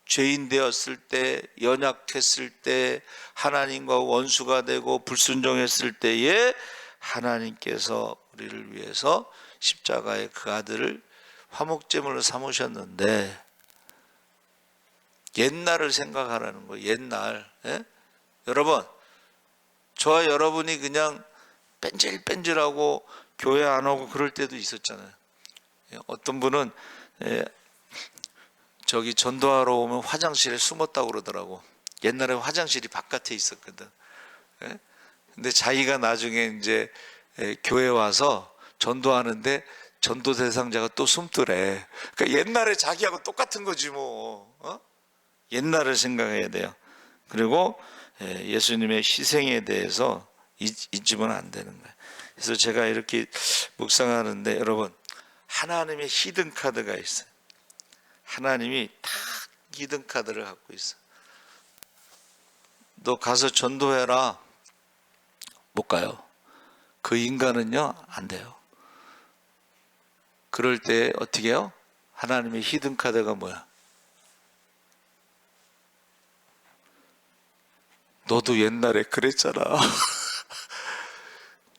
[SPEAKER 1] 죄인 되었을 때, 연약했을 때, 하나님과 원수가 되고 불순종했을 때에 하나님께서 우리를 위해서 십자가의 그 아들을 화목제물로 삼으셨는데, 옛날을 생각하라는 거예요. 옛날. 예? 여러분, 저와 여러분이 그냥 뺀질뺀질하고 교회 안 오고 그럴 때도 있었잖아요. 어떤 분은 저기 전도하러 오면 화장실에 숨었다고 그러더라고. 옛날에 화장실이 바깥에 있었거든. 근데 자기가 나중에 이제 교회 와서 전도하는데 전도 대상자가 또 숨더래. 그러니까 옛날에 자기하고 똑같은 거지 뭐. 옛날을 생각해야 돼요. 그리고 예수님의 희생에 대해서 잊으면 안 되는 거예요. 그래서 제가 이렇게 묵상하는데, 여러분, 하나님의 히든 카드가 있어요. 하나님이 다 히든 카드를 갖고 있어. 너 가서 전도해라. 못 가요. 그 인간은요 안 돼요. 그럴 때 어떻게 해요? 하나님의 히든 카드가 뭐야? 너도 옛날에 그랬잖아.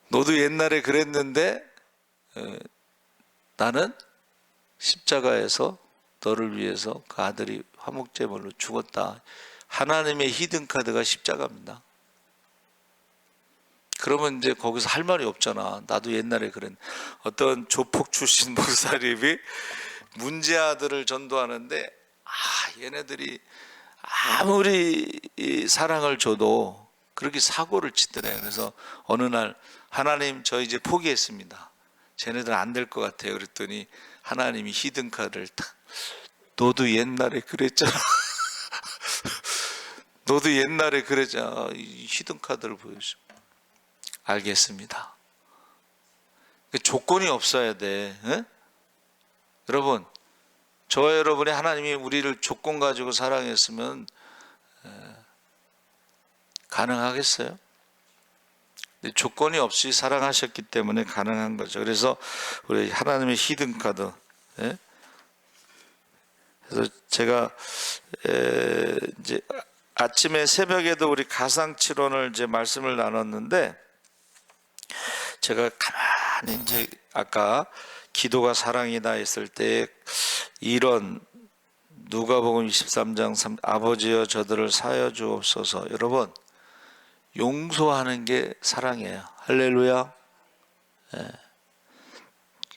[SPEAKER 1] 너도 옛날에 그랬는데 나는 십자가에서 너를 위해서 그 아들이 화목제물로 죽었다. 하나님의 히든 카드가 십자가입니다. 그러면 이제 거기서 할 말이 없잖아. 나도 옛날에 그랬. 어떤 조폭 출신 목사님이 문제 아들을 전도하는데 얘네들이 아무리 사랑을 줘도 그렇게 사고를 치더래요. 그래서 어느 날 하나님 저 이제 포기했습니다. 쟤네들 안 될 것 같아요. 그랬더니 하나님이 히든 카드를 탁, 너도 옛날에 그랬잖아. 너도 옛날에 그랬잖아. 이 히든 카드를 보여줘. 알겠습니다. 조건이 없어야 돼. 에? 여러분, 저와 여러분이 하나님이 우리를 조건 가지고 사랑했으면 가능하겠어요? 근데 조건이 없이 사랑하셨기 때문에 가능한 거죠. 그래서 우리 하나님의 히든 카드. 예? 그래서 제가 이제 아침에 새벽에도 우리 가상치론을 이제 말씀을 나눴는데, 제가 가만히 이제 아까 기도가 사랑이다 했을 때 이런 누가복음 23장 3 아버지여 저들을 사하여 주옵소서. 여러분, 용서하는 게 사랑이에요. 할렐루야. 예.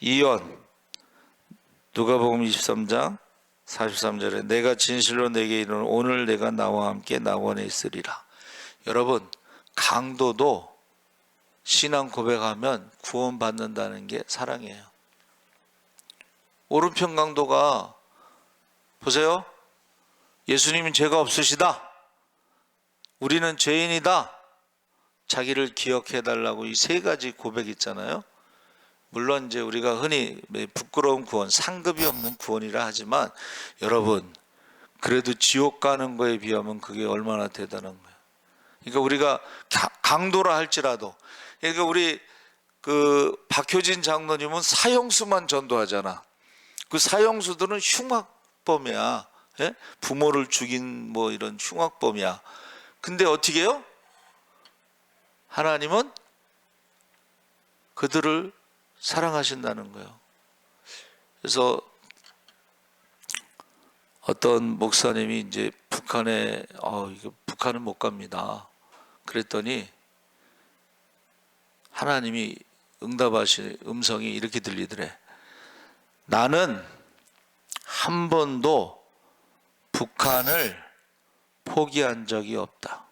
[SPEAKER 1] 이언 누가복음 23장 43절에 내가 진실로 내게 이르노니 오늘 내가 나와 함께 낙원에 있으리라. 여러분, 강도도 신앙 고백하면 구원받는다는 게 사랑이에요. 오른편 강도가 보세요. 예수님은 죄가 없으시다. 우리는 죄인이다. 자기를 기억해 달라고 이 세 가지 고백 있잖아요. 물론 이제 우리가 흔히 부끄러운 구원, 상급이 없는 구원이라 하지만 여러분, 그래도 지옥 가는 거에 비하면 그게 얼마나 대단한 거예요. 그러니까 우리가 강도라 할지라도, 그러니까 우리 그 박효진 장로님은 사형수만 전도하잖아. 그 사형수들은 흉악범이야. 예? 부모를 죽인 뭐 이런 흉악범이야. 근데 어떻게 해요? 하나님은 그들을 사랑하신다는 거예요. 그래서 어떤 목사님이 이제 북한에 이거 북한은 못 갑니다. 그랬더니 하나님이 응답하신 음성이 이렇게 들리더래. 나는 한 번도 북한을 포기한 적이 없다.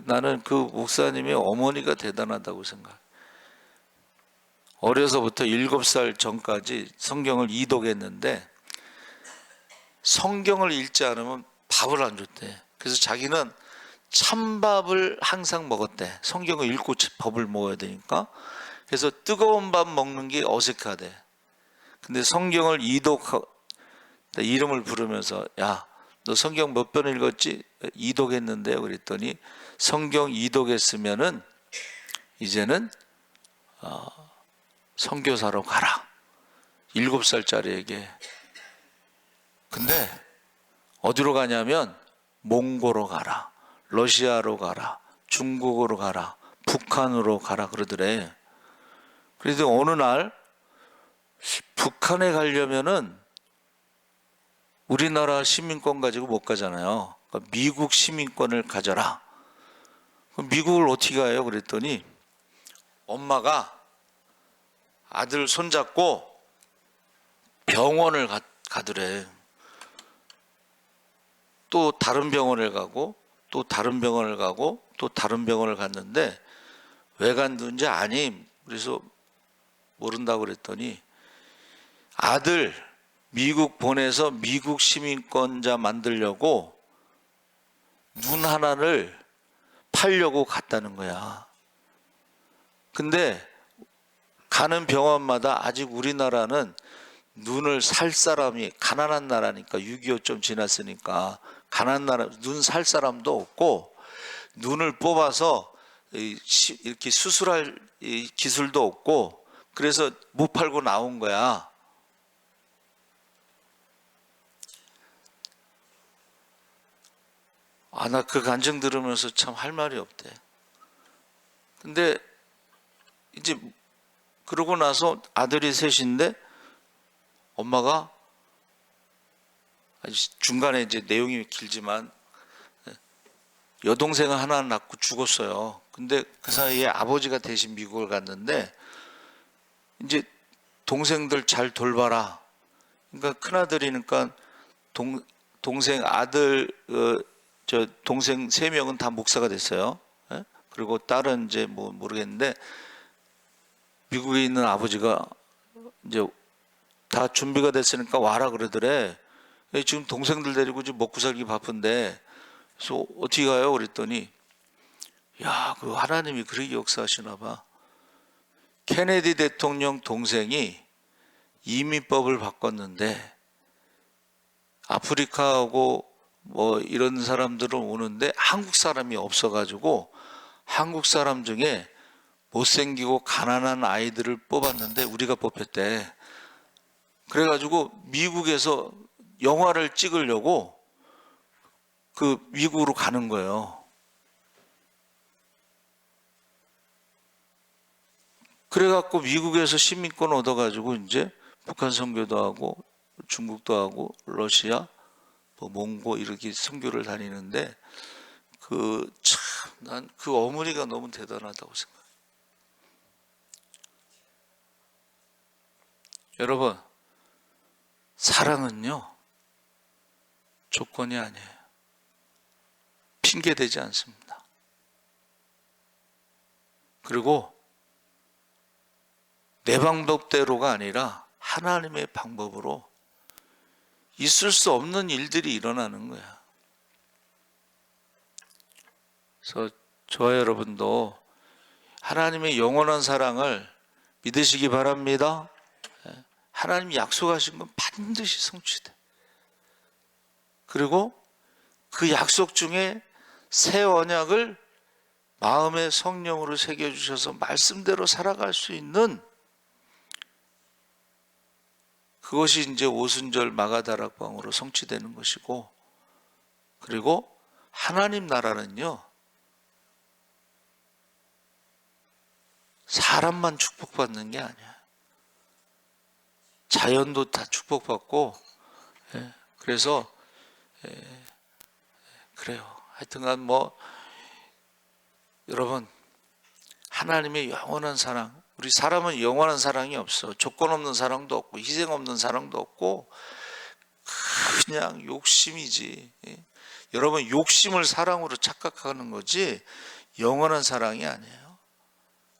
[SPEAKER 1] 나는 그 목사님의 어머니가 대단하다고 생각해. 어려서부터 7살 전까지 성경을 이독했는데 성경을 읽지 않으면 밥을 안 줬대. 그래서 자기는 찬밥을 항상 먹었대. 성경을 읽고 밥을 먹어야 되니까. 그래서 뜨거운 밥 먹는 게 어색하대. 근데 성경을 이름을 부르면서 야, 너 성경 몇 번 읽었지? 이독했는데요. 그랬더니 성경 이독했으면은 이제는 선교사로 가라. 7살짜리에게. 근데 어디로 가냐면 몽고로 가라, 러시아로 가라, 중국으로 가라, 북한으로 가라 그러더래. 그래서 어느 날 북한에 가려면은 우리나라 시민권 가지고 못 가잖아요. 그러니까 미국 시민권을 가져라. 그럼 미국을 어떻게 가요? 그랬더니 엄마가 아들 손잡고 병원을 가더래. 또 다른 병원을 가고 또 다른 병원을 가고 또 다른 병원을 갔는데 왜 갔는지 아니? 그래서 모른다고 그랬더니 아들 미국 보내서 미국 시민권자 만들려고 눈 하나를 팔려고 갔다는 거야. 근데 가는 병원마다 아직 우리나라는 눈을 살 사람이, 가난한 나라니까 6.25 좀 지났으니까 가난한 나라, 눈 살 사람도 없고 눈을 뽑아서 이렇게 수술할 기술도 없고 그래서 못 팔고 나온 거야. 나 그 간증 들으면서 참 할 말이 없대. 근데 이제 그러고 나서 아들이 셋인데 엄마가 중간에 이제 내용이 길지만 여동생을 하나 낳고 죽었어요. 근데 그 사이에 아버지가 대신 미국을 갔는데 이제 동생들 잘 돌봐라. 그러니까 큰아들이니까 동생 아들 저 동생 3명은 다 목사가 됐어요. 그리고 딸은 이제 뭐 모르겠는데 미국에 있는 아버지가 이제 다 준비가 됐으니까 와라 그러더래. 지금 동생들 데리고 지금 먹고 살기 바쁜데, 그래서 어떻게 가요? 그랬더니, 야, 그 하나님이 그렇게 역사하시나 봐. 케네디 대통령 동생이 이민법을 바꿨는데 아프리카하고 뭐 이런 사람들은 오는데 한국 사람이 없어가지고 한국 사람 중에 못생기고 가난한 아이들을 뽑았는데 우리가 뽑혔대. 그래가지고 미국에서 영화를 찍으려고 그 미국으로 가는 거예요. 그래갖고 미국에서 시민권 얻어가지고 이제 북한 선교도 하고 중국도 하고 러시아, 뭐 몽고 이렇게 선교를 다니는데 난 그 어머니가 너무 대단하다고 생각해요. 여러분, 사랑은요 조건이 아니에요. 핑계대지 않습니다. 그리고 내 방법대로가 아니라 하나님의 방법으로 있을 수 없는 일들이 일어나는 거야. 그래서 저와 여러분도 하나님의 영원한 사랑을 믿으시기 바랍니다. 하나님이 약속하신 건 반드시 성취돼. 그리고 그 약속 중에 새 언약을 마음의 성령으로 새겨주셔서 말씀대로 살아갈 수 있는 그것이 이제 오순절 마가다락방으로 성취되는 것이고, 그리고 하나님 나라는요 사람만 축복받는 게 아니야. 자연도 다 축복받고, 그래서 그래요. 하여튼간 뭐 여러분, 하나님의 영원한 사랑, 우리 사람은 영원한 사랑이 없어. 조건 없는 사랑도 없고 희생 없는 사랑도 없고 그냥 욕심이지. 여러분, 욕심을 사랑으로 착각하는 거지 영원한 사랑이 아니에요.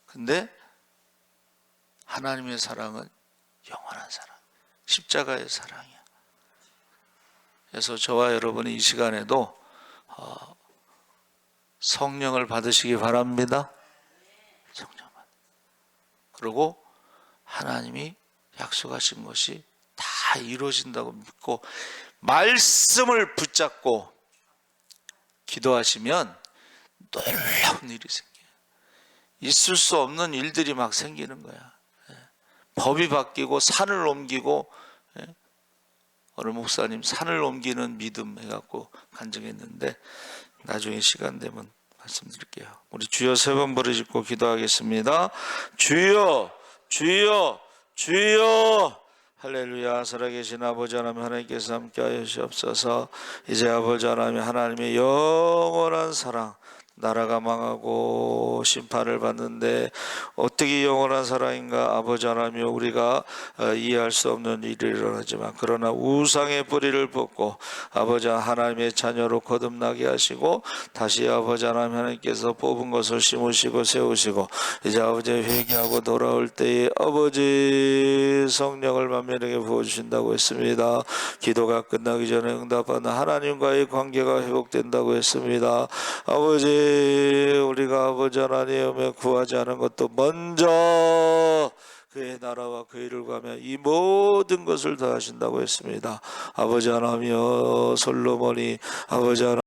[SPEAKER 1] 근데 하나님의 사랑은 영원한 사랑, 십자가의 사랑이야. 그래서 저와 여러분이 이 시간에도 성령을 받으시기 바랍니다. 성령. 그리고 하나님이 약속하신 것이 다 이루어진다고 믿고 말씀을 붙잡고 기도하시면 놀라운 일이 생겨요. 있을 수 없는 일들이 막 생기는 거야. 법이 바뀌고 산을 옮기고, 어느 목사님 산을 옮기는 믿음 해갖고 간증했는데 나중에 시간 되면 말씀드릴게요. 우리 주여 3번 부르짖고 기도하겠습니다. 주여, 주여, 주여. 할렐루야. 살아계신 아버지 하나님, 하나님께서 함께하여 주시옵소서. 이제 아버지 하나님, 하나님의 영원한 사랑, 나라가 망하고 심판을 받는데 어떻게 영원한 사랑인가? 아버지 하나님이여, 우리가 이해할 수 없는 일이 일어나지만 그러나 우상의 뿌리를 벗고 아버지 하나님의 자녀로 거듭나게 하시고 다시 아버지 하나님께서 뽑은 것을 심으시고 세우시고 이제 아버지 회개하고 돌아올 때에 아버지 성령을 만면에게 부어주신다고 했습니다. 기도가 끝나기 전에 응답하는 하나님과의 관계가 회복된다고 했습니다. 아버지, 우리가 아버지 하나님의 구하지 않은 것도 먼저 그의 나라와 그의 일을 구하면 이 모든 것을 다 하신다고 했습니다. 아버지 하나님이여, 솔로몬이 아버지 하나님